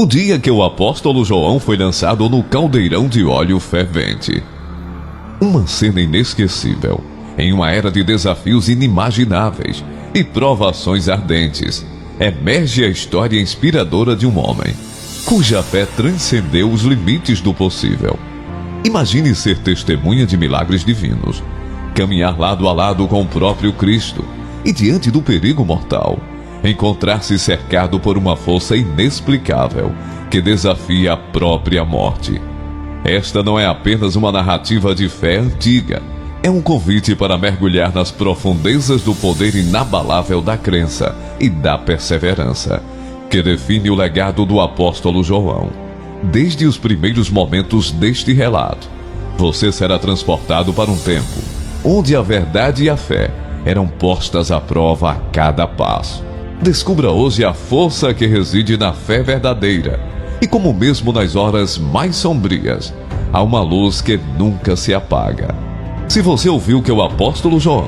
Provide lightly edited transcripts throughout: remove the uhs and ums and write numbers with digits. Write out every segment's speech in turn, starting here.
O dia que o apóstolo João foi lançado no caldeirão de óleo fervente. Uma cena inesquecível, em uma era de desafios inimagináveis e provações ardentes, emerge a história inspiradora de um homem, cuja fé transcendeu os limites do possível. Imagine ser testemunha de milagres divinos, caminhar lado a lado com o próprio Cristo e, diante do perigo mortal, encontrar-se cercado por uma força inexplicável que desafia a própria morte. Esta não é apenas uma narrativa de fé antiga, é um convite para mergulhar nas profundezas do poder inabalável da crença e da perseverança, que define o legado do apóstolo João. Desde os primeiros momentos deste relato, você será transportado para um tempo onde a verdade e a fé eram postas à prova a cada passo. Descubra hoje a força que reside na fé verdadeira e como mesmo nas horas mais sombrias, há uma luz que nunca se apaga. Se você ouviu que o apóstolo João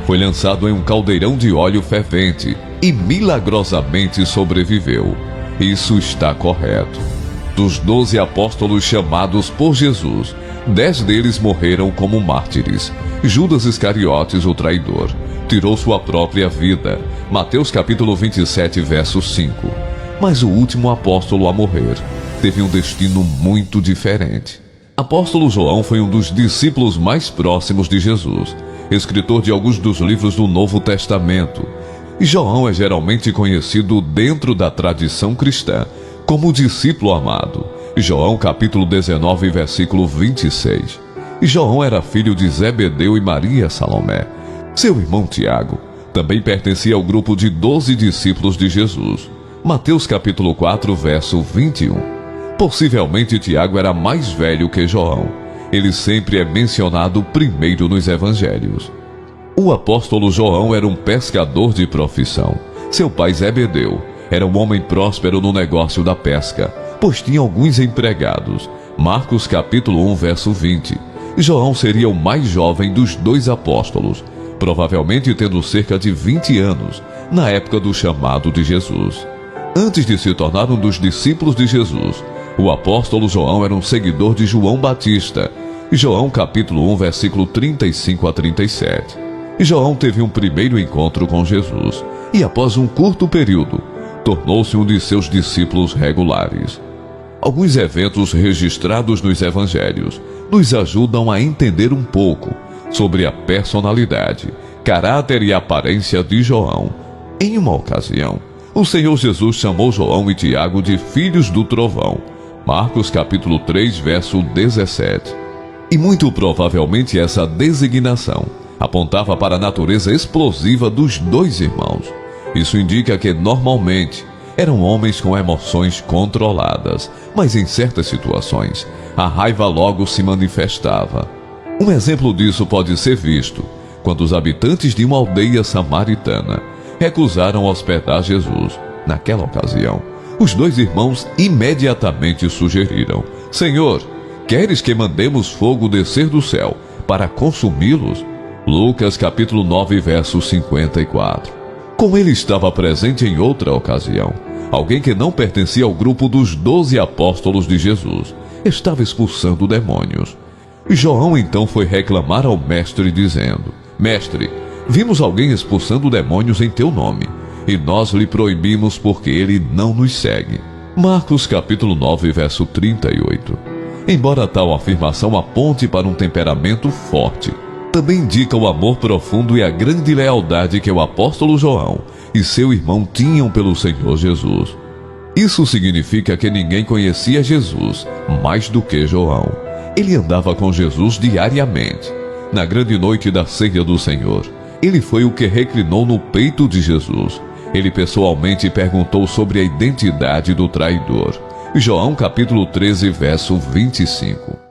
foi lançado em um caldeirão de óleo fervente e milagrosamente sobreviveu, isso está correto. Dos 12 apóstolos chamados por Jesus, 10 deles morreram como mártires. Judas Iscariotes, o traidor, tirou sua própria vida. Mateus capítulo 27, verso 5. Mas o último apóstolo a morrer teve um destino muito diferente. Apóstolo João foi um dos discípulos mais próximos de Jesus, escritor de alguns dos livros do Novo Testamento. E João é geralmente conhecido dentro da tradição cristã como o discípulo amado. João capítulo 19, versículo 26. João era filho de Zebedeu e Maria Salomé. Seu irmão Tiago também pertencia ao grupo de 12 discípulos de Jesus. Mateus capítulo 4, verso 21. Possivelmente Tiago era mais velho que João. Ele sempre é mencionado primeiro nos evangelhos. O apóstolo João era um pescador de profissão. Seu pai Zebedeu era um homem próspero no negócio da pesca, pois tinha alguns empregados. Marcos capítulo 1, verso 20. João seria o mais jovem dos 2 apóstolos, provavelmente tendo cerca de 20 anos, na época do chamado de Jesus. Antes de se tornar um dos discípulos de Jesus, o apóstolo João era um seguidor de João Batista. João capítulo 1, versículo 35 a 37. João teve um primeiro encontro com Jesus e, após um curto período, tornou-se um de seus discípulos regulares. Alguns eventos registrados nos evangelhos nos ajudam a entender um pouco sobre a personalidade, caráter e aparência de João. Em uma ocasião, o Senhor Jesus chamou João e Tiago de filhos do trovão. Marcos capítulo 3, verso 17. E muito provavelmente essa designação apontava para a natureza explosiva dos 2 irmãos. Isso indica que normalmente eram homens com emoções controladas, mas em certas situações a raiva logo se manifestava. Um exemplo disso pode ser visto quando os habitantes de uma aldeia samaritana recusaram hospedar Jesus. Naquela ocasião, os 2 irmãos imediatamente sugeriram: Senhor, queres que mandemos fogo descer do céu para consumi-los? Lucas capítulo 9, verso 54. Como ele estava presente em outra ocasião, alguém que não pertencia ao grupo dos 12 apóstolos de Jesus estava expulsando demônios. João então foi reclamar ao mestre dizendo: Mestre, vimos alguém expulsando demônios em teu nome, e nós lhe proibimos porque ele não nos segue. Marcos capítulo 9, verso 38. Embora tal afirmação aponte para um temperamento forte, também indica o amor profundo e a grande lealdade que o apóstolo João e seu irmão tinham pelo Senhor Jesus. Isso significa que ninguém conhecia Jesus mais do que João. Ele andava com Jesus diariamente. Na grande noite da ceia do Senhor, ele foi o que reclinou no peito de Jesus. Ele pessoalmente perguntou sobre a identidade do traidor. João capítulo 13, verso 25.